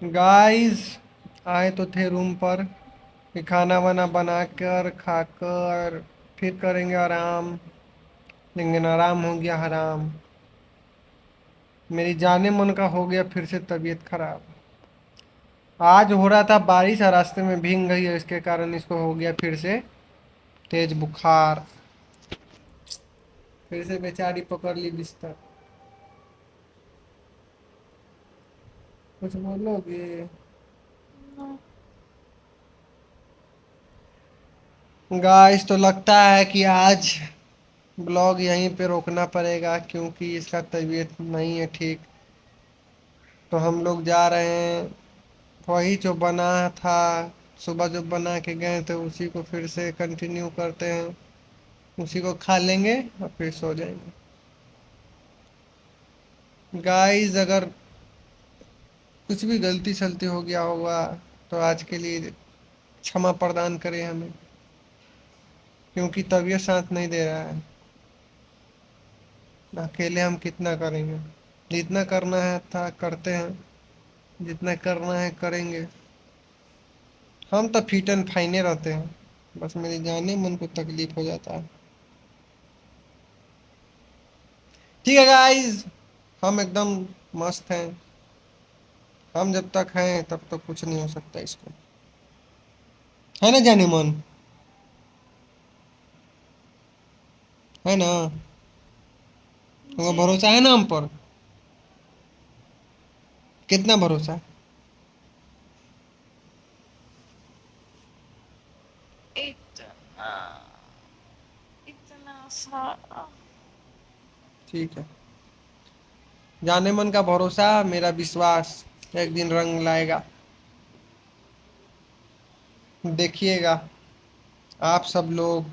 Guys आए तो थे रूम पर कि खाना वाना बनाकर खाकर फिर करेंगे आराम। लेकिन आराम हो गया हराम। मेरी जाने मन का हो गया फिर से तबीयत खराब। आज हो रहा था बारिश और रास्ते में भीग गई है, इसके कारण इसको हो गया फिर से तेज बुखार। फिर से बेचारी पकड़ ली बिस्तर। कुछ बोलोगे? गाइस तो लगता है कि आज ब्लॉग यहीं पे रोकना पड़ेगा क्योंकि इसका तबीयत नहीं है ठीक। तो हम लोग जा रहे हैं। वही जो बना था सुबह जो बना के गए थे उसी को फिर से कंटिन्यू करते हैं। उसी को खा लेंगे और फिर सो जाएंगे। गाइस अगर कुछ भी गलती सलती हो गया होगा तो आज के लिए क्षमा प्रदान करें हमें, क्योंकि तबीयत साथ नहीं दे रहा है। अकेले हम कितना करेंगे। जितना करना है था करते हैं, जितना करना है करेंगे। हम तो फिट एंड फाइने रहते हैं, बस मेरे जाने मन को तकलीफ हो जाता है। ठीक है गाइस, हम एकदम मस्त हैं। हम जब तक हैं तब तक कुछ नहीं हो सकता इसको, है ना जाने मन? है ना? तुमको जी। भरोसा है ना हम पर? कितना भरोसा है? इतना इतना सारा। ठीक है। जाने मन का भरोसा, मेरा विश्वास एक दिन रंग लाएगा। देखिएगा आप सब लोग।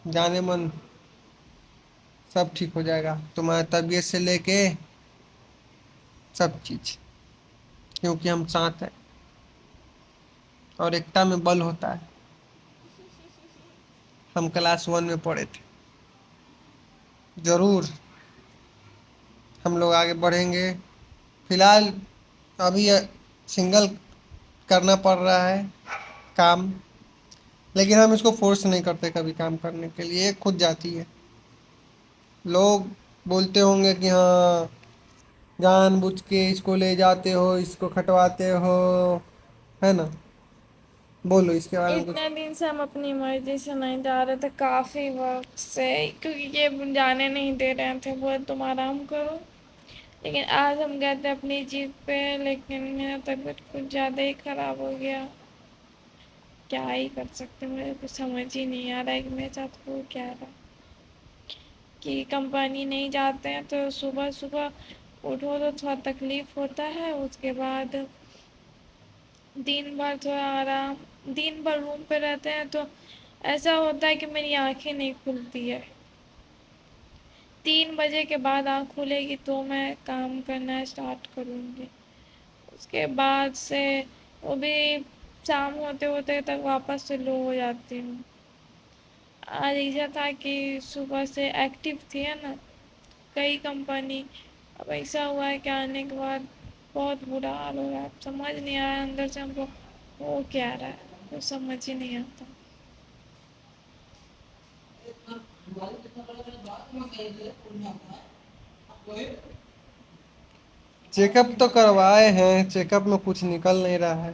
जाने मन सब ठीक हो जाएगा, तुम्हारी तबीयत से लेके सब चीज, क्योंकि हम साथ हैं और एकता में बल होता है। हम क्लास 1 में पढ़े थे। जरूर हम लोग आगे बढ़ेंगे। फिलहाल अभी सिंगल करना पड़ रहा है काम, लेकिन हम इसको फोर्स नहीं करते कभी काम करने के लिए, ये खुद जाती है। लोग बोलते होंगे कि हाँ जानबूझ के इसको ले जाते हो, इसको खटवाते हो, है ना? बोलो इसके बारे में कुछ। इतने दिन से हम अपनी मर्जी से नहीं जा रहे थे, काफी वक्त से, क्योंकि ये जाने नहीं दे रहे थे, बोले तुम आराम करो। लेकिन आज हम गए थे अपनी जीत पे, लेकिन मेरा तबीयत कुछ ज़्यादा ही ख़राब हो गया। क्या ही कर सकते, मुझे कुछ समझ ही नहीं आ रहा है कि मेरे साथ हो क्या रहा है। कि कंपनी नहीं जाते हैं तो सुबह सुबह उठो तो थोड़ा तकलीफ़ होता है, उसके बाद दिन भर थोड़ा आराम, दिन भर रूम पे रहते हैं तो ऐसा होता है कि मेरी आंखें नहीं खुलती है। 3 बजे के बाद आँख खुलेगी तो मैं काम करना स्टार्ट करूँगी। उसके बाद से वो भी शाम होते होते तक वापस से लो हो जाती हूँ। आज ऐसा था कि सुबह से एक्टिव थी है ना कई कंपनी, अब ऐसा हुआ है कि आने के बाद बहुत बुरा हाल हो रहा है। समझ नहीं आ रहा है अंदर से हमको हो क्या रहा है, कुछ समझ ही नहीं आता। चेकअप तो करवाए हैं, चेकअप में कुछ निकल नहीं रहा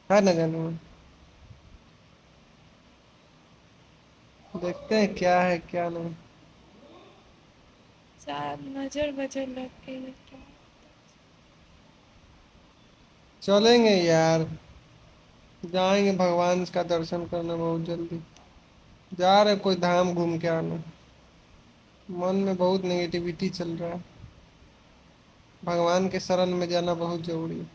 है ना जानू? देखते हैं क्या है क्या नहीं। शायद नज़र बजर लग गई है क्या। चलेंगे यार, जाएंगे भगवान का दर्शन करने बहुत जल्दी। जा रहे कोई धाम घूम के आना। मन में बहुत नेगेटिविटी चल रहा है। भगवान के शरण में जाना बहुत जरूरी है।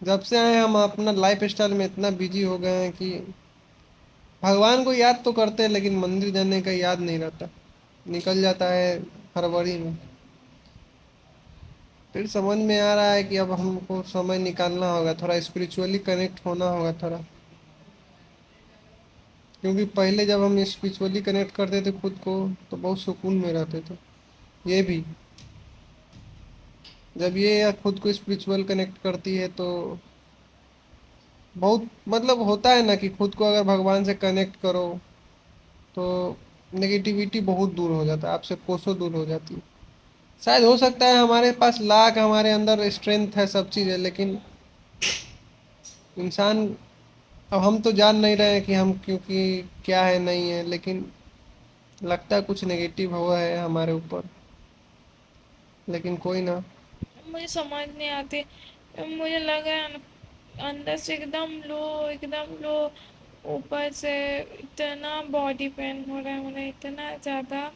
जब से आए हम अपना लाइफ स्टाइल में इतना बिजी हो गए हैं कि भगवान को याद तो करते हैं लेकिन मंदिर जाने का याद नहीं रहता, निकल जाता है फरवरी में। फिर समझ में आ रहा है कि अब हमको समय निकालना होगा, थोड़ा स्पिरिचुअली कनेक्ट होना होगा थोड़ा। क्योंकि पहले जब हम स्पिरिचुअली कनेक्ट करते थे खुद को तो बहुत सुकून में रहते थे। ये भी जब ये खुद को स्पिरिचुअल कनेक्ट करती है तो बहुत मतलब होता है ना कि खुद को अगर भगवान से कनेक्ट करो तो नेगेटिविटी बहुत दूर हो जाता है, आपसे कोसों दूर हो जाती है। शायद हो सकता है हमारे पास लाख हमारे अंदर स्ट्रेंथ है, सब चीज़ है, लेकिन इंसान, अब हम तो जान नहीं रहे हैं कि हम क्योंकि क्या है नहीं है, लेकिन लगता है कुछ नेगेटिव हुआ है हमारे ऊपर। लेकिन कोई ना। मुझे समझ नहीं आती। मुझे लग रहा है अंदर से एकदम लो, ऊपर से इतना बॉडी पेन हो रहा है मुझे, इतना ज़्यादा।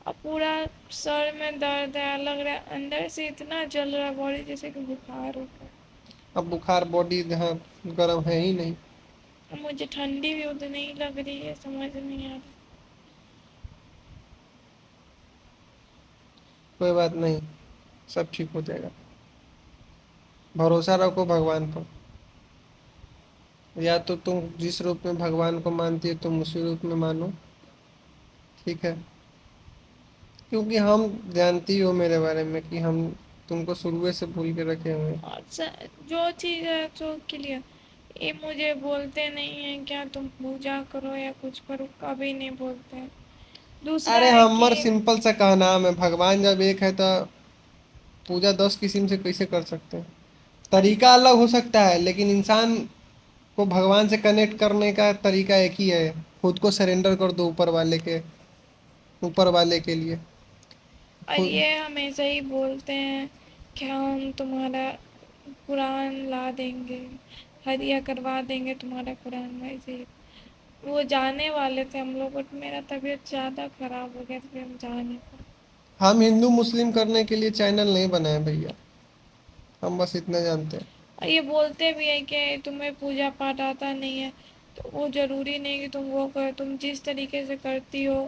अब पूरा सर में दर्द है, लग रहा है अंदर से इतना जल रहा है बॉडी, जैसे कि बुखार हो गया। अब बुखार बॉडी यहाँ गर्म है ही नहीं। अब मुझे ठंडी भी उतनी ही लग रही है, समझ नहीं आ रहा। कोई बात नहीं, सब ठीक हो जाएगा। भरोसा रखो भगवान पर। या तो तुम जिस रूप में भगवान को मानती है तुम उसी रूप में मानो, ठीक है? क्योंकि हम, जानती हो मेरे बारे में कि हम तुमको शुरू से भूल के रखे हुए हैं। और जो चीज़ है तो क्लियर, ये मुझे बोलते नहीं है क्या तुम पूजा करो या कुछ करो, कभी नहीं बोलते हैं। दूसरा अरे है हमर कि सिंपल सा कहना है, भगवान जब एक है तो पूजा 10 किस्म से कैसे कर सकते हैं? तरीका अलग हो सकता है, लेकिन इंसान को भगवान से कनेक्ट करने का तरीका एक ही है। खुद को सरेंडर कर दो ऊपर वाले के लिए। और खुद। ये हमेशा ही बोलते हैं कि हम तुम्हारा कुरान ला देंगे, हदिया करवा देंगे तुम्हारा कुरान। वैसे ही वो जाने वाले थे हम लोग, बट मेरा तबीयत ज़्यादा ख़राब हो गया तो फिर हम जा नहीं पाए। हम हिंदू मुस्लिम करने के लिए चैनल नहीं बनाए भैया, हम बस इतना जानते हैं। और ये बोलते भी हैं कि तुम्हें पूजा पाठ आता नहीं है, तो वो ज़रूरी नहीं कि तुम वो करो। तुम जिस तरीके से करती हो,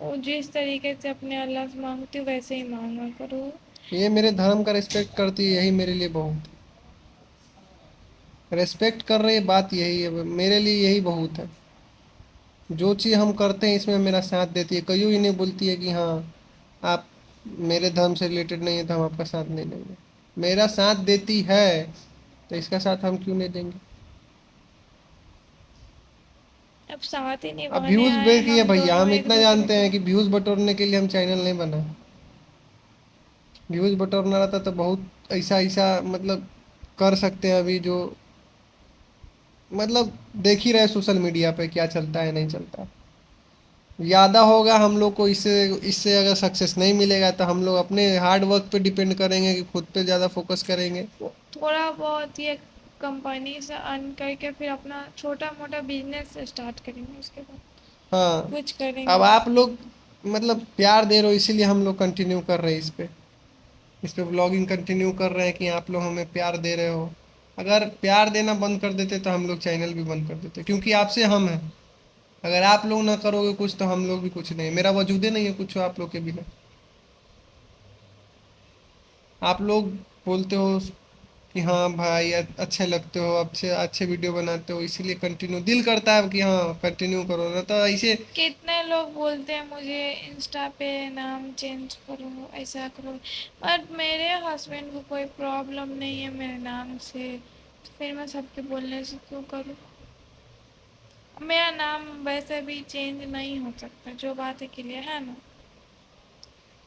वो जिस तरीके से अपने अल्लाह से मांगती हो, वैसे ही मांगा करो। ये मेरे धर्म का रिस्पेक्ट करती है, यही मेरे लिए बहुत रेस्पेक्ट कर रही है, बात यही है मेरे लिए, यही बहुत है। जो चीज़ हम करते हैं इसमें मेरा साथ देती है, कहीं ही नहीं बोलती है कि हाँ आप मेरे धर्म से रिलेटेड नहीं है तो हम आपका साथ नहीं देंगे। मेरा साथ देती है तो इसका साथ हम क्यों नहीं देंगे? अब साथ ही अब निभाने व्यूज आए बे की है हम भैया, दोनों हम एक इतना दूसरे जानते को। हैं कि व्यूज बटोरने के लिए हम चैनल नहीं बना। व्यूज बटोरना रहता तो बहुत ऐसा ऐसा मतलब कर सकते हैं अभी, जो मतलब देख ही रहे सोशल मीडिया पे क्या चलता है नहीं चलता। ज़्यादा होगा हम लोग को, इससे इससे अगर सक्सेस नहीं मिलेगा तो हम लोग अपने हार्ड वर्क पे डिपेंड करेंगे कि खुद पे ज़्यादा फोकस करेंगे। थोड़ा बहुत ये कंपनी से अर्न करके फिर अपना छोटा मोटा बिजनेस स्टार्ट करेंगे, उसके बाद हाँ। कुछ अब करेंगे। आप लोग मतलब प्यार दे रहे हो इसीलिए हम लोग कंटिन्यू कर रहे हैं इस पे व्लॉगिंग कंटिन्यू कर रहे हैं कि आप लोग हमें प्यार दे रहे हो। अगर प्यार देना बंद कर देते तो हम लोग चैनल भी बंद कर देते, क्योंकि आपसे हम हैं। अगर आप लोग ना करोगे कुछ तो हम लोग भी कुछ नहीं, मेरा वजूद ही नहीं है कुछ आप लोग के बिना। आप लोग बोलते हो कि हाँ भाई अच्छे लगते हो, अच्छे अच्छे वीडियो बनाते हो, इसीलिए कंटिन्यू दिल करता है कि हाँ कंटिन्यू करो, ना तो ऐसे। कितने लोग बोलते हैं मुझे इंस्टा पे नाम चेंज करो, ऐसा करो, बट मेरे हस्बैंड को कोई प्रॉब्लम नहीं है मेरे नाम से, तो फिर मैं सबके बोलने से क्यों करूँ? मेरा नाम वैसे भी चेंज नहीं हो सकता, जो बात है क्लियर है ना।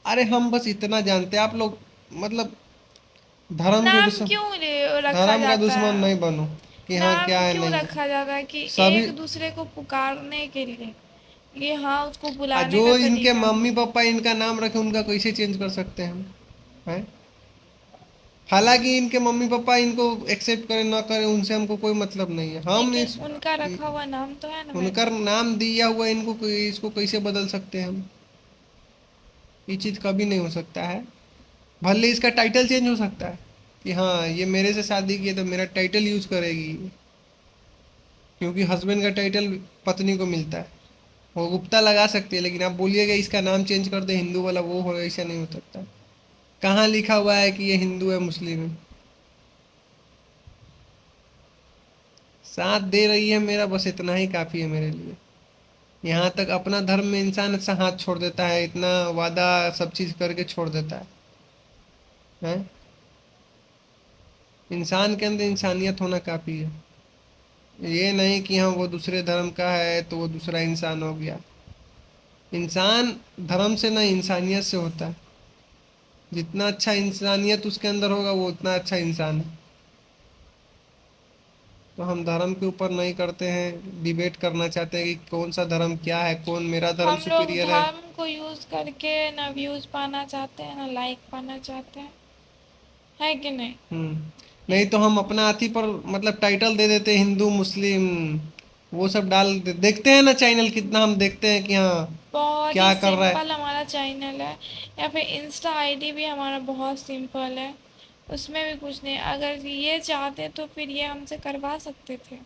अरे हम बस इतना जानते हैं, आप लोग मतलब धर्म के नाम दुश्मन, क्यों रखा धर्म का जाता दुश्मन है? नहीं बनो कि हाँ क्या नाम है क्यों नहीं है। रखा जाता है? कि सभी। एक दूसरे को पुकारने के लिए, ये हाँ उसको जो बुलाने का इनके तरीका। मम्मी पापा इनका नाम रखे उनका कैसे चेंज कर सकते हैं हम? हैं? हालांकि इनके मम्मी पापा इनको एक्सेप्ट करें ना करें उनसे हमको कोई मतलब नहीं है, हम लेकिन इस उनका रखा हुआ नाम तो है ना मेरे उनका पास। नाम दिया हुआ इनको इसको कैसे बदल सकते हैं हम? ये चीज़ कभी नहीं हो सकता है। भले इसका टाइटल चेंज हो सकता है कि हाँ ये मेरे से शादी की है तो मेरा टाइटल यूज करेगी, क्योंकि हस्बैंड का टाइटल पत्नी को मिलता है। वो गुप्ता लगा सकती है, लेकिन आप बोलिएगा इसका नाम चेंज कर दे हिंदू वाला, वो हो ऐसा नहीं हो सकता। कहाँ लिखा हुआ है कि ये हिंदू है मुस्लिम है? साथ दे रही है मेरा, बस इतना ही काफ़ी है मेरे लिए। यहाँ तक अपना धर्म में इंसान ऐसा हाथ छोड़ देता है, इतना वादा सब चीज करके छोड़ देता है? इंसान के अंदर इंसानियत होना काफी है। ये नहीं कि हाँ वो दूसरे धर्म का है तो वो दूसरा इंसान हो गया। इंसान धर्म से नहीं इंसानियत से होता है। जितना अच्छा इंसानियत उसके अंदर होगा वो उतना अच्छा इंसान है। तो हम धर्म के ऊपर नहीं करते हैं, डिबेट करना चाहते हैं कि कौन सा धर्म क्या है, कौन मेरा धर्म हम लोग सुपीरियर है। धर्म को यूज करके ना व्यूज पाना चाहते हैं ना लाइक पाना चाहते हैं, है कि नहीं? नहीं तो हम अपना अथी पर मतलब टाइटल दे देते हैं, हिंदू मुस्लिम वो सब देखते हैं ना चैनल, कितना हम देखते हैं कि हाँ बहुत ही क्या कर रहा है। सिंपल हमारा चैनल है, या फिर इंस्टा आईडी भी हमारा बहुत सिंपल है, उसमें भी कुछ नहीं। अगर ये चाहते तो फिर ये हमसे करवा सकते थे।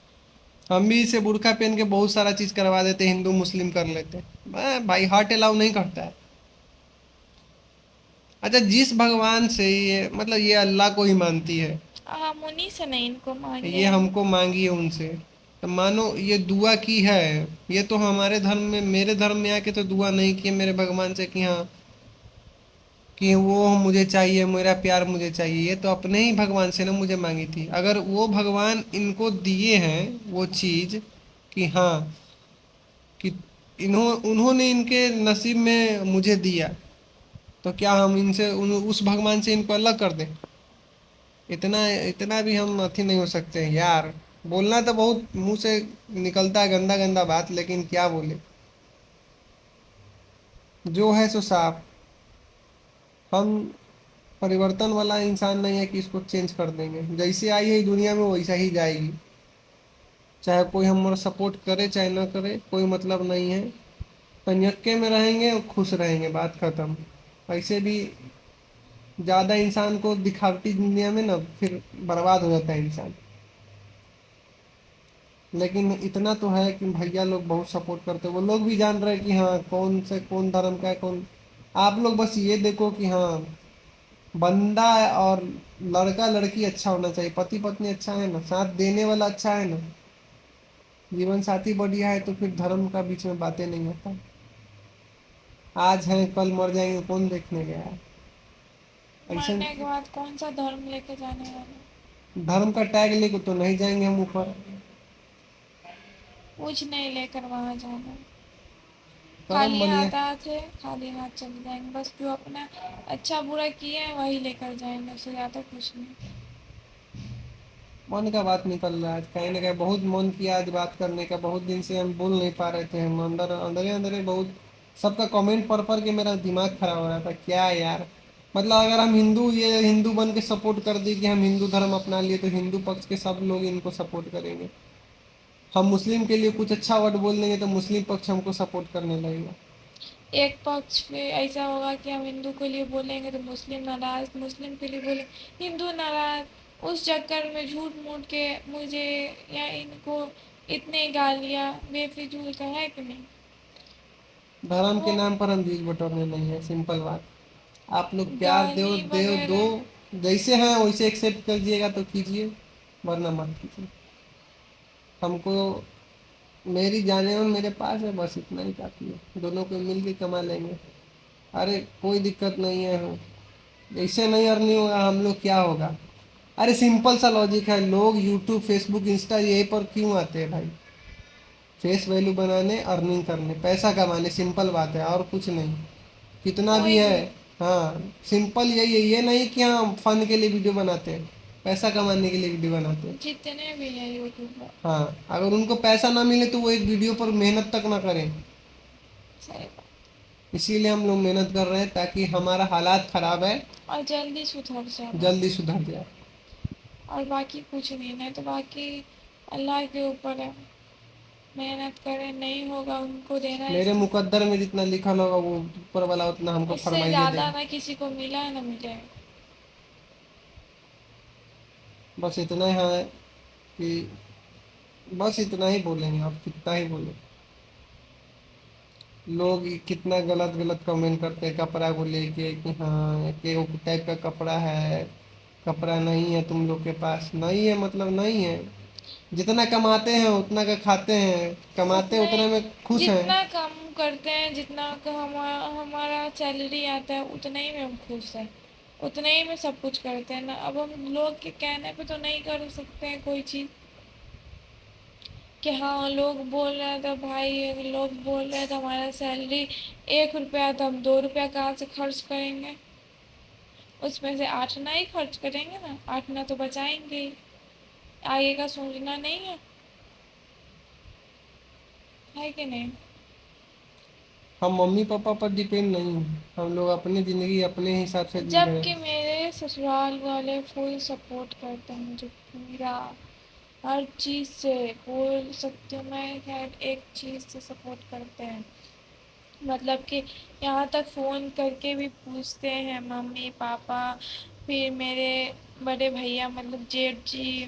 हम भी इसे बुर्का पहन के बहुत सारा चीज करवा देते, हिंदू मुस्लिम कर लेते। भाई हार्ट अलाउ नहीं करता है। अच्छा, जिस भगवान से ये मतलब ये अल्लाह को ही मानती है, हम उन्हीं से नहीं इनको मांगे ये हैं। हमको मांगी है उनसे, तो मानो ये दुआ की है। ये तो हमारे धर्म में, मेरे धर्म में आके तो दुआ नहीं की मेरे भगवान से कि हाँ कि वो मुझे चाहिए, मेरा प्यार मुझे चाहिए। ये तो अपने ही भगवान से ना मुझे मांगी थी। अगर वो भगवान इनको दिए हैं वो चीज कि हाँ कि उन्होंने इनके नसीब में मुझे दिया, तो क्या हम इनसे उस भगवान से इनको अलग कर दें? इतना इतना भी हम अथी नहीं हो सकते हैं यार। बोलना तो बहुत मुंह से निकलता है गंदा गंदा बात, लेकिन क्या बोले, जो है सो साफ। हम परिवर्तन वाला इंसान नहीं है कि इसको चेंज कर देंगे। जैसे आई है दुनिया में वैसा ही जाएगी, चाहे कोई हमारा सपोर्ट करे चाहे ना करे, कोई मतलब नहीं है। संयक्के में रहेंगे और खुश रहेंगे, बात खत्म। ऐसे भी ज्यादा इंसान को दिखावटी दुनिया में ना फिर बर्बाद हो जाता है इंसान। लेकिन इतना तो है कि भैया लोग बहुत सपोर्ट करते हैं, वो लोग भी जान रहे हैं कि हाँ कौन से कौन धर्म का है कौन। आप लोग बस ये देखो कि हाँ बंदा और लड़का लड़की अच्छा होना चाहिए, पति पत्नी अच्छा है ना, साथ देने वाला अच्छा है ना, जीवन साथी बढ़िया है, तो फिर धर्म का बीच में बातें नहीं होता। आज हैं कल मर जाएंगे, कौन देखने गया है? ऐसा मरने के बाद कौन सा धर्म लेके जाने वाले? धर्म का टैग लेके तो नहीं जाएंगे हम ऊपर। कुछ नहीं लेकर वहां जाना, कर्म खाली बनिए। हाथ आए थे, खाली हाथ चले जाएंगे। बस जो अपना अच्छा बुरा किए हैं वही लेकर जाएंगे, उससे ज़्यादा कुछ नहीं। मन का बात निकल रहा है, कहीं ना कहीं बहुत मन किया आज बात करने का। बहुत दिन से हम बोल नहीं पा रहे थे, हम अंदर अंदर अंदर बहुत सबका कमेंट पढ़ के मेरा दिमाग खराब हो रहा था। क्या यार, मतलब अगर हम हिंदू ये हिंदू बन के सपोर्ट कर दिए कि हम हिंदू धर्म अपना लिए, तो हिंदू पक्ष के सब लोग इनको सपोर्ट करेंगे। हम मुस्लिम के लिए कुछ अच्छा वर्ड बोल देंगे तो मुस्लिम पक्ष हमको सपोर्ट करने लगेगा। एक पक्ष पे ऐसा होगा कि हम हिंदू के लिए बोलेंगे तो मुस्लिम नाराज, मुस्लिम के लिए बोले हिंदू नाराज। उस चक्कर में झूठ मूठ के मुझे या इनको इतने गालियाँ बेफिजूल का, है कि नहीं? धर्म के वो नाम पर हम बीज बटोरने नहीं है, सिंपल बात। आप लोग प्यार दो गाली दो दो, वगैरह। जैसे हैं वैसे एक्सेप्ट कीजिएगा तो कीजिए, वरना मत कीजिए। हमको मेरी जाने में मेरे पास है, बस इतना ही काफी है। दोनों को मिल के कमा लेंगे। अरे कोई दिक्कत नहीं है। हो ऐसे नहीं अर्निंग होगा, हम लोग क्या होगा? अरे सिंपल सा लॉजिक है, लोग यूट्यूब फेसबुक इंस्टा यही पर क्यों आते हैं भाई? फेस वैल्यू बनाने, अर्निंग करने, पैसा कमाने, सिंपल बात है और कुछ नहीं। कितना भी कोई है। भी हाँ सिंपल यही है, ये नहीं कि हम फन के लिए वीडियो बनाते हैं, पैसा कमाने के लिए वीडियो बनाते हैं। जितने भी हैं यूट्यूबर। हाँ, अगर उनको पैसा ना मिले तो वो एक वीडियो पर मेहनत तक ना करें। सही बात। इसीलिए हम लोग मेहनत कर रहे हैं ताकि हमारा हालात खराब है और जल्दी सुधर जाए जल्दी बस। सुधर जाए। और बाकी कुछ नहीं, नहीं तो बाकी अल्लाह के ऊपर है। मेहनत करें, नहीं होगा उनको देना है मेरे इसकी। मुकद्दर में जितना लिखा होगा वो ऊपर वाला उतना हमको उससे फरमाइए ज़्यादा देगा। ना किसी को मिला है ना मिले। बस इतना ही है कि बस इतना ही बोलेंगे, आप कितना ही बोले। लोग कितना गलत गलत कमेंट करते हैं कपड़ा को लेके कि हाँ कि वो टाइप का कपड़ा है, कपड़ा नहीं है तुम लोग के पास, नहीं है मतलब नहीं है। جتنا کماتے ہیں اتنا کا کھاتے ہیں، کماتے ہیں اتنا اتنا میں خوش ہیں۔ جتنا کم کرتے ہیں، جتنا کا ہمارا سیلری آتا ہے اتنا ہی میں ہم خوش ہیں، اتنا ہی میں سب کچھ کرتے ہیں نا۔ اب ہم لوگ کے کہنے پہ تو نہیں کر سکتے ہیں کوئی چیز، کہ ہاں لوگ بول رہے ہیں تو بھائی لوگ بول رہے ہیں تو ہمارا سیلری 1 روپیہ تو ہم 2 روپیہ کہاں سے خرچ کریں گے؟ اس میں سے 8 آنا ہی خرچ کریں گے نا، 8 آنا تو بچائیں گے ہی، آگے کا سوچنا نہیں ہے کہ نہیں؟ ہم ممی پاپا پر ڈپینڈ نہیں ہیں، ہم لوگ اپنی زندگی اپنے حساب سے جی جب رہے کہ ہیں۔ میرے سسرال والے فل سپورٹ کرتے ہیں مجھے، پورا ہر چیز سے بول سکتی ہوں میں کہ ہر ایک چیز سے سپورٹ کرتے ہیں، مطلب کہ یہاں تک فون کر کے بھی پوچھتے ہیں ممی پاپا، پھر میرے بڑے بھیا مطلب جیٹھ جی،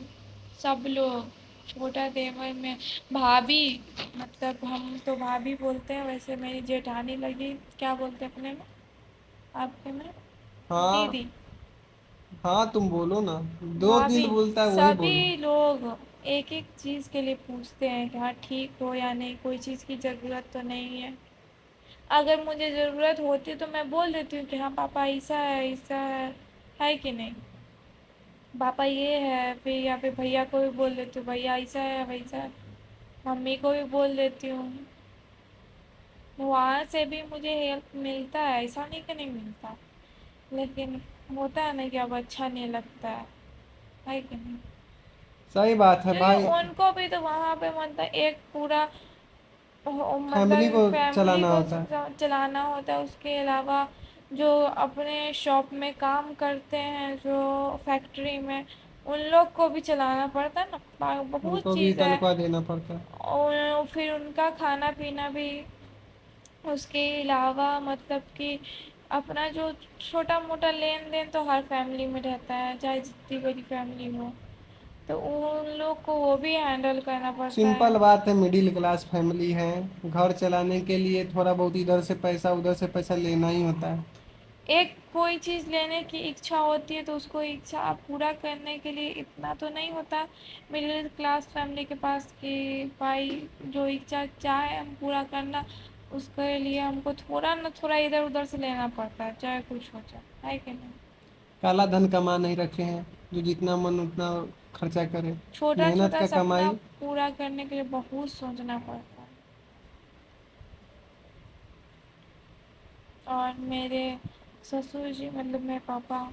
سب لوگ، چھوٹا دیور میں بھابھی، مطلب ہم تو بھابھی بولتے ہیں، ویسے میری جیٹھانی لگی، کیا بولتے اپنے میں، آپ کے میں؟ ہاں دیدی، ہاں تم بولو نا، جو دل بھابھی، بولتا ہے وہی بولو۔ سبھی لوگ ایک ایک چیز کے لیے پوچھتے ہیں کہ ہاں ٹھیک ہو یا نہیں، کوئی چیز کی ضرورت تو نہیں ہے۔ اگر مجھے ضرورت ہوتی تو میں بول دیتی ہوں کہ ہاں پاپا ایسا ہے ایسا ہے کہ نہیں، پاپا یہ ہے، پھر یا پھر بھیا کو بھی بول دیتی ہوں بھیا ایسا ہے ویسا ہے، ممی کو بھی بول دیتی ہوں، وہاں سے بھی مجھے ہیلپ ملتا ہے، ایسا نہیں کہ نہیں ملتا، لیکن ہوتا ہے نا کہ اب اچھا نہیں لگتا ہے کہ نہیں؟ صحیح بات ہے کیونکہ بھائی، ان کو بھی تو وہاں پہ مطلب ایک پورا فیملی مطلب کو فیملی چلانا کو ہوتا ہے۔ چلانا ہوتا ہے، اس کے علاوہ جو اپنے شاپ میں کام کرتے ہیں، جو فیکٹری میں، ان لوگ کو بھی چلانا پڑتا ہے نا، ان بہت کو بھی چیز ہے، تنخواہ دینا پڑتا ہے۔ اور پھر ان کا کھانا پینا بھی، اس کے علاوہ مطلب کہ اپنا جو چھوٹا موٹا لین دین تو ہر فیملی میں رہتا ہے، چاہے جتنی بڑی فیملی ہو، تو ان لوگ کو وہ بھی ہینڈل کرنا پڑتا ہے۔ سمپل بات ہے، مڈل کلاس فیملی ہے، گھر چلانے کے لیے تھوڑا بہت ادھر سے پیسہ ادھر سے پیسہ لینا ہی ہوتا ہے۔ ایک کوئی چیز لینے کی اچھا ہوتی ہے تو اس کو اچھا پورا کرنے کے لیے اتنا تو نہیں ہوتا مڈل کلاس فیملی کے پاس کہ بھائی جو اچھا چاہے ہم پورا کرنا، اس کے لیے ہم کو تھوڑا نہ تھوڑا ادھر ادھر سے لینا پڑتا ہے، چاہے کچھ ہو جائے، ہے کہ نہیں؟ کالا دھن کما نہیں رکھے ہیں، جو جتنا من اتنا خرچہ کرے، چھوٹا محنت چھوٹا کا سپنا کمائی۔ پورا کرنے کے لیے بہت سوچنا پڑتا ہے۔ اور میرے سسر جی مطلب میرے پاپا،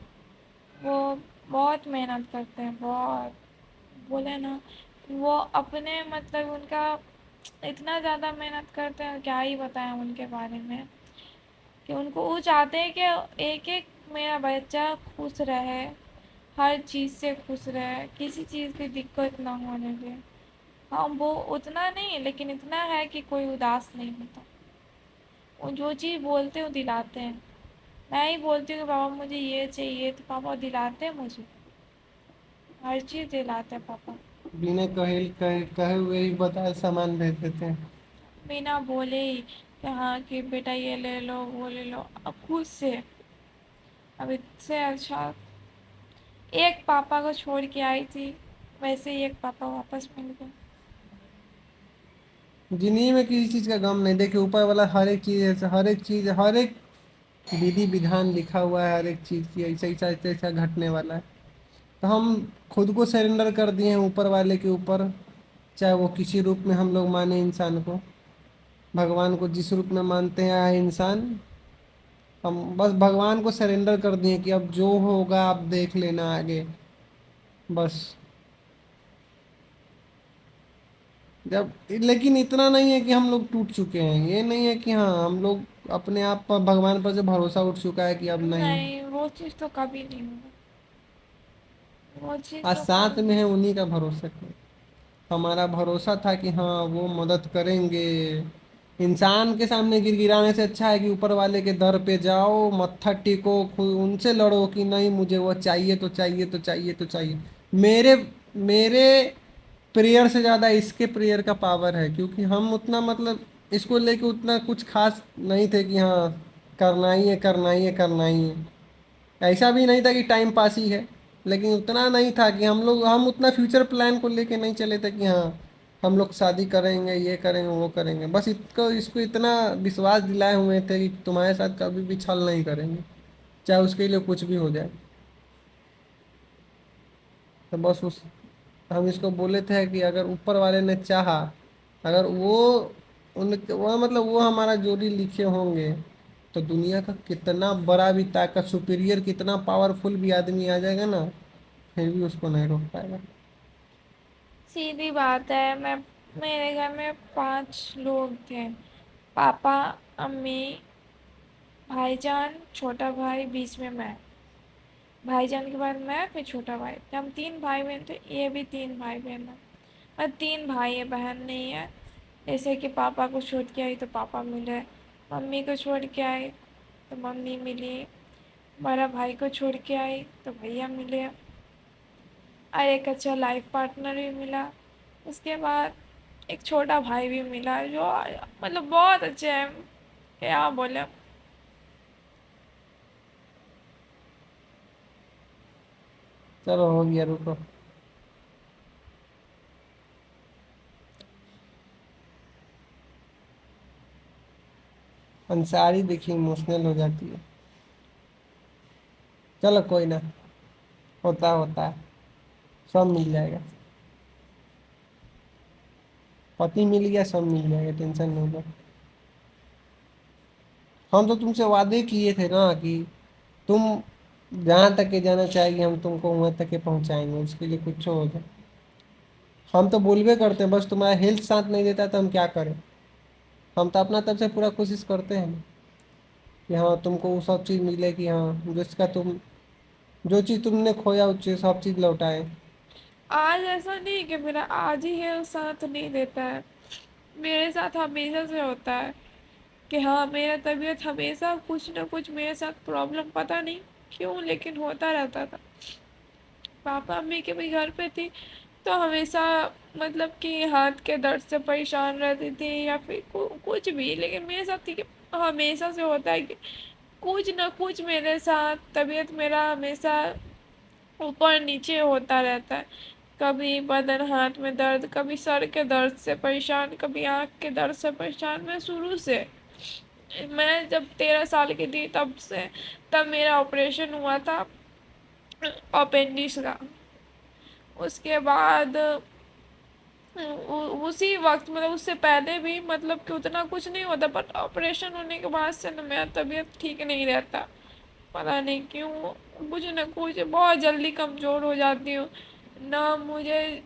وہ بہت محنت کرتے ہیں، بہت، بولے نا وہ اپنے مطلب ان کا اتنا زیادہ محنت کرتے ہیں، کیا ہی بتائیں ان کے بارے میں، کہ ان کو وہ چاہتے ہیں کہ ایک ایک میرا بچہ خوش رہے، ہر چیز سے خوش رہے، کسی چیز کی دقت نہ ہونے دے، ہاں وہ اتنا نہیں لیکن اتنا ہے کہ کوئی اداس نہیں ہوتا، وہ جو چیز بولتے ہیں وہ دلاتے ہیں، میں ہی بولتی ہوں کہ پاپا مجھے یہ چاہیے تو پاپا دلاتے ہیں، مجھے ہر چیز دلاتے ہیں پاپا، بنا کہے ہوئے ہی بتائے سامان بھیج دیتے ہیں۔ بنا بولے ہی کہ ہاں کہ بیٹا یہ لے لو وہ لے لو، اب خود سے، اب اس سے اچھا ایک پاپا کو چھوڑ کے آئی تھی، ویسے ہی ایک پاپا واپس مل گئے۔ زندگی میں کسی چیز کا غم نہیں، دیکھے اوپر والا ہر ایک چیز، ہر ایک چیز، ہر ایک ودھی ودھان لکھا ہوا ہے، ہر ایک چیز کی ایسا ایسا ایسا ایسا گھٹنے والا ہے، تو ہم خود کو سرنڈر کر دیے ہیں اوپر والے کے اوپر، چاہے وہ کسی روپ میں ہم لوگ مانیں انسان کو، بھگوان کو جس روپ میں مانتے ہیں آئے انسان، ہم بس بھگوان کو سرنڈر کر دیں کہ اب جو ہوگا آپ دیکھ لینا آگے، بس۔ جب لیکن اتنا نہیں ہے کہ ہم لوگ ٹوٹ چکے ہیں، یہ نہیں ہے کہ ہاں ہم لوگ اپنے آپ پر بھگوان پر سے بھروسہ اٹھ چکا ہے کہ اب نہیں۔ وہ چیز تو کبھی نہیں ہوگا، وہ چیز آج تو ساتھ کبھی میں ہے نہیں۔ انہیں کا بھروسہ کریں، ہمارا بھروسہ تھا کہ ہاں وہ مدد کریں گے، انسان کے سامنے گر گرانے سے اچھا ہے کہ اوپر والے کے در پہ جاؤ، متھا ٹیکو، ان سے لڑو کہ نہیں مجھے وہ چاہیے تو چاہیے تو چاہیے تو چاہیے، میرے میرے پریئر سے زیادہ اس کے پریئر کا پاور ہے، کیونکہ ہم اتنا مطلب اس کو لے کے اتنا کچھ خاص نہیں تھے کہ ہاں کرنا ہی ہے کرنا ہی ہے کرنا ہی ہے، ایسا بھی نہیں تھا کہ ٹائم پاس ہی ہے، لیکن اتنا نہیں تھا کہ ہم اتنا فیوچر پلان کو لے کے نہیں چلے تھے کہ ہاں ہم لوگ شادی کریں گے، یہ کریں گے، وہ کریں گے. بس اس کو اتنا وشواس دلائے ہوئے تھے کہ تمہارے ساتھ کبھی بھی چھل نہیں کریں گے، چاہے اس کے لیے کچھ بھی ہو جائے. تو بس ہم اس کو بولے تھے کہ اگر اوپر والے نے چاہا، اگر وہ مطلب وہ ہمارا جوڑی لکھے ہوں گے، تو دنیا کا کتنا بڑا بھی طاقت سپیریئر کتنا پاورفل بھی آدمی آ جائے گا نا، پھر بھی اس کو نہیں روک پائے گا. سیدھی بات ہے. میرے گھر میں 5 لوگ تھے: پاپا، امی، بھائی جان، چھوٹا بھائی، بیچ میں. بھائی جان کے بعد میں، پھر چھوٹا بھائی. ہم 3 بھائی بہن تھے، یہ بھی 3 بھائی بہن ہیں. اور 3 بھائی ہیں، بہن نہیں ہے. جیسے کہ پاپا کو چھوڑ کے آئی تو پاپا ملے، ممی کو چھوڑ کے آئی تو ممی ملی، بڑا بھائی کو چھوڑ کے آئی تو بھیا ملے، اور ایک اچھا لائف پارٹنر بھی ملا. اس کے بعد ایک چھوٹا بھائی بھی ملا جو مطلب بہت اچھے ہیں، کیا بولے. چلو ہو گیا، رکو. انصاری دیکھی ایموشنل ہو جاتی ہے. چلو کوئی نا، ہوتا ہے، سب مل جائے گا. پتی مل گیا، سب مل جائے گا، ٹینشن نہیں لو. ہم تو تم سے وعدے کیے تھے نا کہ تم جہاں تک کے جانا چاہے گی ہم تم کو وہاں تک کے پہنچائیں گے، اس کے لیے کچھ ہو جائے. ہم تو بولوے کرتے ہیں، بس تمہارا ہیلتھ ساتھ نہیں دیتا تو ہم کیا کریں. ہم تو اپنا طرف سے پورا کوشش کرتے ہیں کہ ہاں تم کو وہ سب چیز ملے، کہ ہاں جس کا جو چیز تم نے کھویا اس چیز سب چیز لوٹائے. آج ایسا نہیں کہ میرا آج ہی ہے ساتھ نہیں دیتا ہے، میرے ساتھ ہمیشہ سے ہوتا ہے کہ ہاں میرا طبیعت ہمیشہ کچھ نہ کچھ میرے ساتھ پرابلم، پتہ نہیں کیوں لیکن ہوتا رہتا تھا. پاپا امی کے بھی گھر پہ تھی تو ہمیشہ مطلب کہ ہاتھ کے درد سے پریشان رہتی تھی یا پھر کچھ بھی، لیکن میرے ساتھ تھی کہ ہمیشہ سے ہوتا ہے کہ کچھ نہ کچھ میرے ساتھ طبیعت میرا ہمیشہ اوپر نیچے ہوتا رہتا ہے. کبھی بدن ہاتھ میں درد، کبھی سر کے درد سے پریشان، کبھی آنکھ کے درد سے پریشان. میں شروع سے، میں جب 13 سال کی تھی تب میرا آپریشن ہوا تھا اپینڈکس کا. اس کے بعد اسی وقت مطلب اس سے پہلے بھی مطلب کہ اتنا کچھ نہیں ہوتا، بٹ آپریشن ہونے کے بعد سے نا میرا طبیعت ٹھیک نہیں رہتا. پتہ نہیں کیوں، کچھ نہ کچھ بہت جلدی کمزور ہو جاتی ہوں. نہ مجھے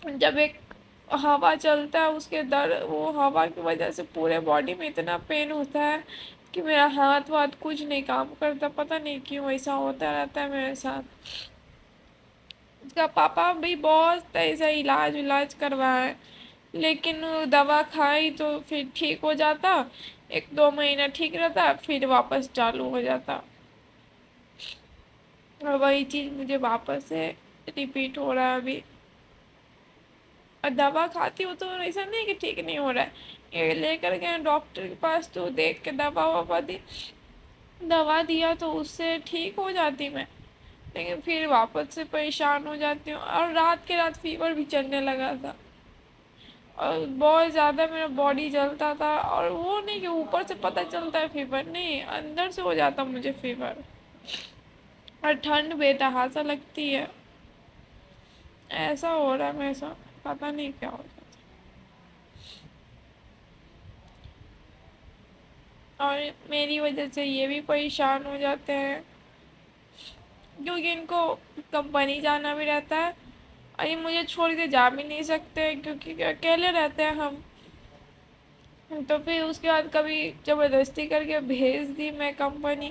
جب ایک ہوا چلتا ہے اس کے وہ ہوا کی وجہ سے پورے باڈی میں اتنا پین ہوتا ہے کہ میرا ہاتھ واتھ کچھ نہیں کام کرتا. پتہ نہیں کیوں ایسا ہوتا رہتا ہے میرے ساتھ. اس کا پاپا بھی بہت ایسا علاج کروائے، لیکن دوا کھائی تو پھر ٹھیک ہو جاتا، 1-2 مہینہ ٹھیک رہتا، پھر واپس چالو ہو جاتا. اور وہی چیز مجھے واپس سے ریپیٹ ہو رہا ہے ابھی. اور دوا کھاتی ہوں تو ایسا نہیں کہ ٹھیک نہیں ہو رہا ہے، یہ لے کر گئے ڈاکٹر کے پاس تو دیکھ کے دوا دیا تو اس سے ٹھیک ہو جاتی میں، لیکن پھر واپس سے پریشان ہو جاتی ہوں. اور رات کے رات فیور بھی چڑھنے لگا تھا، اور بہت زیادہ میرا باڈی جلتا تھا. اور وہ نہیں کہ اوپر سے پتہ چلتا ہے فیور، نہیں اندر سے ہو جاتا مجھے فیور، اور ٹھنڈ بے تحاشا لگتی ہے. ایسا ہو رہا ہے میرے ساتھ، پتہ نہیں کیا ہو رہا. اور میری وجہ سے یہ بھی پریشان ہو جاتے ہیں کیونکہ ان کو کمپنی جانا بھی رہتا ہے، اور یہ مجھے چھوڑ کے جا بھی نہیں سکتے کیونکہ اکیلے رہتے ہیں ہم. تو پھر اس کے بعد کبھی زبردستی کر کے بھیج دی میں کمپنی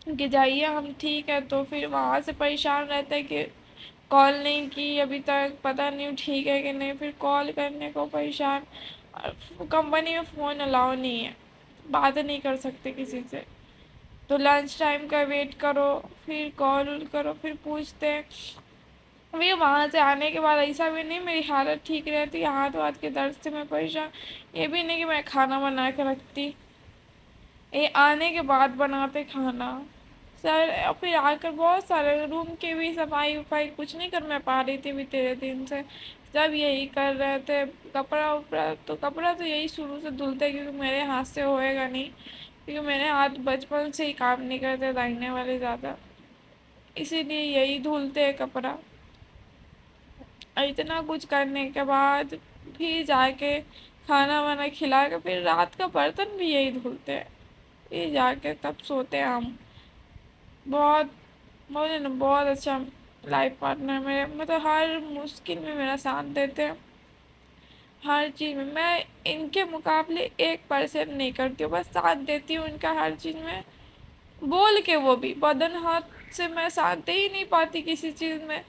کہ جائیے ہم ٹھیک ہے، تو پھر وہاں سے پریشان رہتے کہ کال نہیں کی ابھی تک، پتہ نہیں ٹھیک ہے کہ نہیں، پھر کال کرنے کو پریشان. اور کمپنی میں فون الاؤ نہیں ہے، بات نہیں کر سکتے کسی سے، تو لنچ ٹائم کا ویٹ کرو، پھر کال کرو، پھر پوچھتے ہیں. وہاں سے آنے کے بعد ایسا بھی نہیں میری حالت ٹھیک رہتی، ہاتھ واتھ کے درد سے میں پریشان. یہ بھی نہیں کہ میں کھانا بنا کے رکھتی، یہ آنے کے بعد بناتے کھانا. سر پھر آ کر بہت سارے روم کی بھی صفائی وفائی کچھ نہیں کر میں پا رہی تھی بھی 3 دن سے، سب یہی کر رہے تھے. کپڑا وپڑا تو یہی شروع سے دھلتے کیونکہ میرے ہاتھ سے ہوئے گا نہیں، کیونکہ میرے ہاتھ بچپن سے ہی کام نہیں کرتے داہنے والے زیادہ، اسی لیے یہی دھلتے کپڑا. اتنا کچھ کرنے کے بعد پھر جا کے کھانا وانا کھلا کے پھر رات کا برتن بھی یہی دھلتے ہیں، پھر جا کے تب سوتے ہیں ہم. مجھے نا بہت اچھا لائف پارٹنر میرے، مطلب ہر مشکل میں میرا ساتھ دیتے ہیں، ہر چیز میں. میں ان کے مقابلے 1% نہیں کرتی ہوں، بس ساتھ دیتی ہوں ان کا ہر چیز میں، بول کے وہ بھی بدن ہاتھ سے میں ساتھ دے ہی نہیں پاتی کسی چیز میں.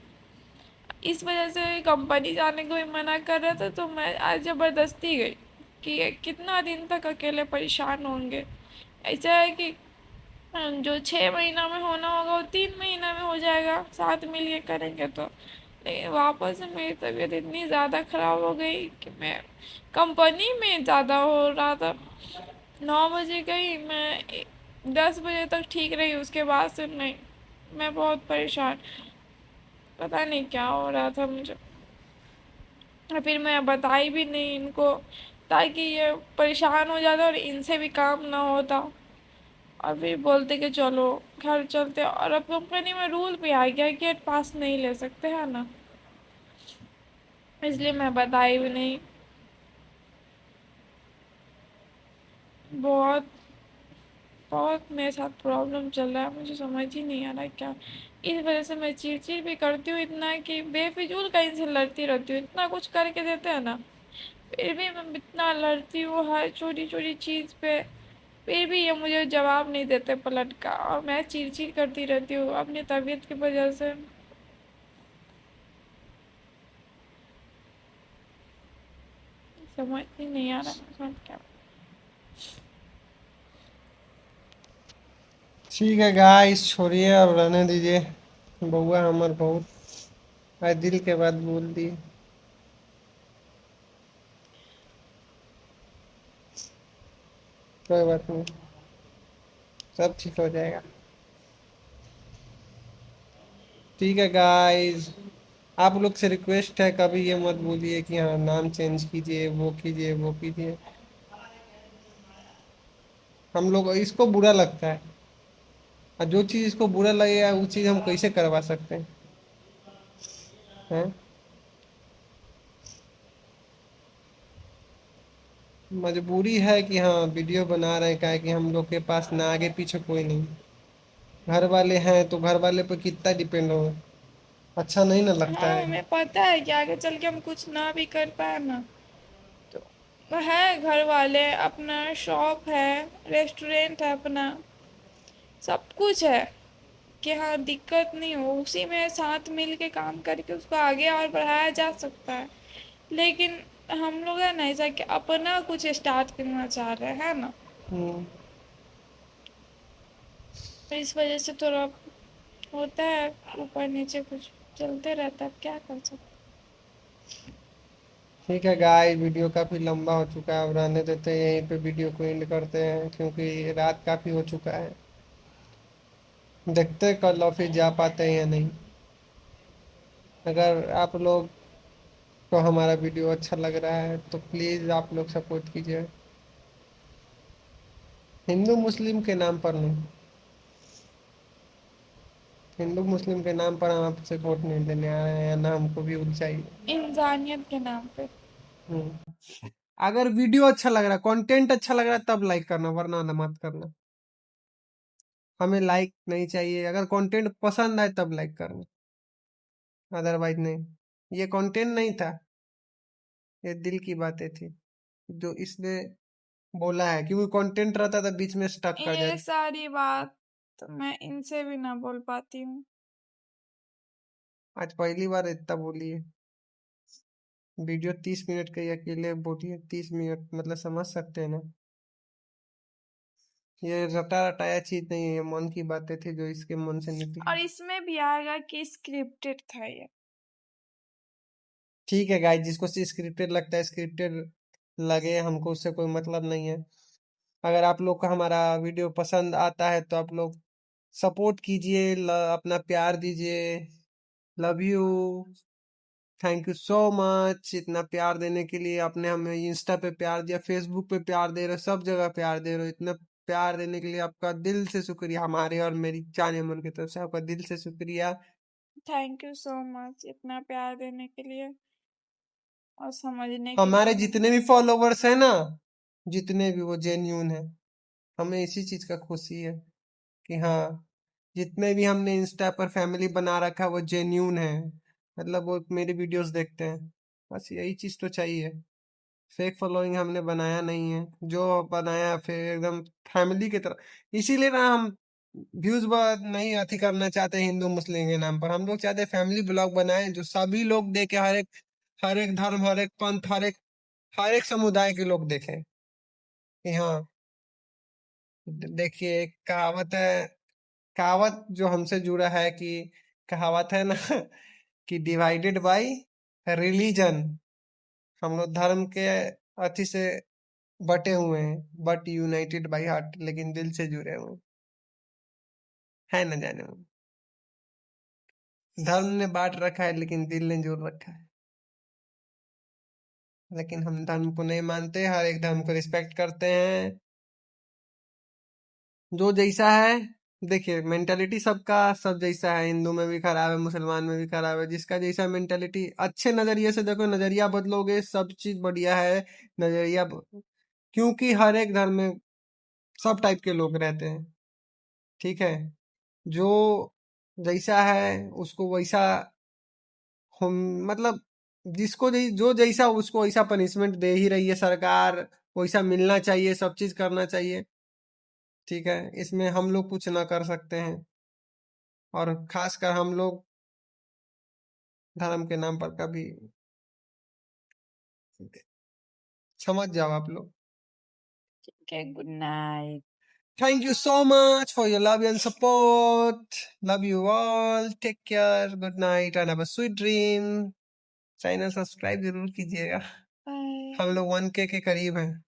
اس وجہ سے کمپنی جانے کو بھی منع کر رہا تھا تو میں آج زبردستی گئی کہ کتنا دن تک اکیلے پریشان ہوں گے. ایسا ہے کہ جو 6 مہینہ میں ہونا ہوگا وہ 3 مہینہ میں ہو جائے گا، ساتھ مل کے کریں گے تو. لیکن واپس سے میری طبیعت اتنی زیادہ خراب ہو گئی کہ میں کمپنی میں زیادہ ہو رہا تھا. 9 بجے گئی میں، 10 بجے تک ٹھیک رہی، اس کے بعد سے نہیں. میں بہت پریشان، پتہ نہیں کیا ہو رہا تھا مجھے. پھر میں بتائی بھی نہیں ان کو تاکہ یہ پریشان ہو جاتا اور ان سے بھی کام نہ ہوتا، اور پھر بولتے کہ چلو گھر چلتے. اور اب کمپنی میں رول بھی آ گیا کہ پاس نہیں لے سکتے ہے نا، اس لیے میں بتائی بھی نہیں. بہت بہت میرے ساتھ پرابلم چل رہا ہے، مجھے سمجھ ہی نہیں آ رہا ہے کیا. اس وجہ سے میں چڑ بھی کرتی ہوں اتنا کہ بے فضول کہیں سے لڑتی رہتی ہوں. اتنا کچھ کر کے دیتے ہیں نا، پھر بھی میں اتنا لڑتی ہوں ہر چھوٹی چھوٹی چیز پہ، پھر بھی یہ مجھے جواب نہیں دیتے پلٹ کا، اور میں چڑ کرتی رہتی ہوں اپنی طبیعت کی وجہ سے. سمجھ ہی نہیں آ رہا میرے ساتھ کیا. ٹھیک ہے گائس، چھوڑیے اب رہنے دیجیے. بوا ہمار بہت دل کے بات بول دی. کوئی بات نہیں، سب ٹھیک ہو جائے گا. ٹھیک ہے گائز، آپ لوگ سے ریکویسٹ ہے کبھی یہ مت بولیے کہ ہاں نام چینج کیجیے، وہ کیجیے وہ کیجیے. ہم لوگ اس کو برا لگتا ہے، اور جو چیز اس کو برا لگے گا وہ چیز ہم کیسے کروا سکتے ہیں. مجبوری ہے کہ ہاں ویڈیو بنا رہے ہیں، کیا ہے کہ ہم لوگ کے پاس نہ آگے پیچھے کوئی نہیں، گھر والے ہیں تو گھر والے پہ کتنا ڈیپینڈ ہو. اچھا نہیں نا لگتا ہاں ہے. ہمیں پتہ ہے کہ آگے چل کے ہم کچھ نہ بھی کر پائے نا، تو ہے گھر والے، اپنا شاپ ہے، ریسٹورینٹ ہے اپنا، سب کچھ ہے کہ ہاں دقت نہیں ہو، اسی میں ساتھ مل کے کام کر کے اس کو آگے اور بڑھایا جا سکتا ہے. لیکن ہم لوگ ہے نا ایسا کہ اپنا کچھ اسٹارٹ کرنا چاہ رہے ہیں نا، اس وجہ سے تھوڑا ہوتا ہے اوپر نیچے، کچھ چلتے رہتا ہے، کیا کر سکتے. ٹھیک ہے گائز، ویڈیو کافی لمبا ہو چکا ہے، اب رہنے دیتے ہیں یہیں پہ ویڈیو کو اینڈ کرتے ہیں کیونکہ رات کافی ہو چکا ہے. دیکھتے کل آفس جا پاتے ہیں یا نہیں. اگر آپ لوگ کو ہمارا ویڈیو اچھا لگ رہا ہے تو پلیز آپ لوگ سپورٹ کیجیے، ہندو مسلم کے نام پر نہیں. ہندو مسلم کے نام پر ہم آپ سے ووٹ نہیں دینے آ رہے ہیں، نہ ہم کو بھی چاہیے. انسانیت کے نام پہ. اگر ویڈیو اچھا لگ رہا ہے، کنٹینٹ اچھا لگ رہا ہے تب لائک کرنا، ورنہ نہ مت کرنا. ہمیں لائک نہیں چاہیے، اگر کنٹینٹ پسند آئے تب لائک کرنا، ادروائز نہیں. یہ کنٹینٹ نہیں تھا، یہ دل کی باتیں تھی جو اس نے بولا ہے، کیونکہ کنٹینٹ رہتا تھا بیچ میں سٹک کر یہ جائے. ساری بات تو میں ان سے بھی نہ بول پاتی ہوں. آج پہلی بار اتنا بولی ہے. ویڈیو 30 منٹ کا اکیلے بولیے، 30 منٹ مطلب سمجھ سکتے ہیں نا. یہ رٹا رٹایا چیز نہیں ہے، یہ من کی باتیں تھی جو اس کے من سے نکلی. اور اس میں بھی آئے گا کہ اسکرپٹڈ تھا یہ. ٹھیک ہے گائز، جس کو اسکرپٹڈ لگتا ہے اسکرپٹڈ لگے، ہم کو اس سے کوئی مطلب نہیں ہے. اگر آپ لوگ کو ہمارا ویڈیو پسند آتا ہے تو آپ لوگ सपोर्ट कीजिए, अपना प्यार दीजिए। Love you, thank you so much इतना प्यार देने के लिए। आपने हमें इंस्टा पे प्यार दिया, फेसबुक पे प्यार दे रहे हो, सब जगह प्यार दे रहे हो। इतना प्यार देने के लिए आपका दिल से शुक्रिया, हमारे और मेरी जाने मन की तरफ से आपका दिल से शुक्रिया। थैंक यू सो मच इतना प्यार देने के लिए और समझने के हमारे लिए। जितने भी फॉलोवर्स हैं ना, जितने भी, वो जेन्यून है। हमें इसी चीज का खुशी है कि हाँ, जितने भी हमने इंस्टा पर फैमिली बना रखा है वो जेन्यून है, मतलब वो मेरी वीडियोस देखते हैं। बस यही चीज तो चाहिए। फेक फॉलोइंग हमने बनाया नहीं है, जो बनाया फिर एकदम फैमिली की तरह। इसीलिए ना हम व्यूज नहीं अति करना चाहते हिंदू मुस्लिम के नाम पर। हम लोग चाहते फैमिली ब्लॉग बनाए जो सभी लोग देखे, हर एक धर्म, हर एक पंथ, हर एक समुदाय के लोग देखें कि हाँ। देखिए, एक कहावत जो हमसे जुड़ा है कि, कहावत है ना कि डिवाइडेड बाय रिलीजन, हम लोग धर्म के अथी से बटे हुए हैं, बट यूनाइटेड बाय हार्ट, लेकिन दिल से जुड़े हुए हैं। है न जाने मन? धर्म ने बांट रखा है लेकिन दिल ने जोड़ रखा है। लेकिन हम धर्म को नहीं मानते, हर एक धर्म को रिस्पेक्ट करते हैं, जो जैसा है। देखिए, मेंटालिटी सबका सब जैसा है, हिंदू में भी खराब है, मुसलमान में भी खराब है। जिसका जैसा मेंटालिटी, अच्छे नजरिए से देखो, नजरिया बदलोगे सब चीज बढ़िया है। क्योंकि हर एक धर्म में सब टाइप के लोग रहते हैं, ठीक है। जो जैसा है उसको वैसा हम, मतलब जो जैसा, उसको वैसा पनिशमेंट दे ही रही है सरकार, वैसा मिलना चाहिए, सब चीज करना चाहिए, ठीक है। इसमें हम लोग कुछ ना कर सकते हैं, और खासकर हम लोग धर्म के नाम पर कभी, समझ जाओ आप लोग। Okay, good night. Thank you so much for your love and support. Love you all. Take care. Good night and have a sweet dream. Channel subscribe जरूर कीजिएगा, Bye. हम लोग 1K के करीब हैं।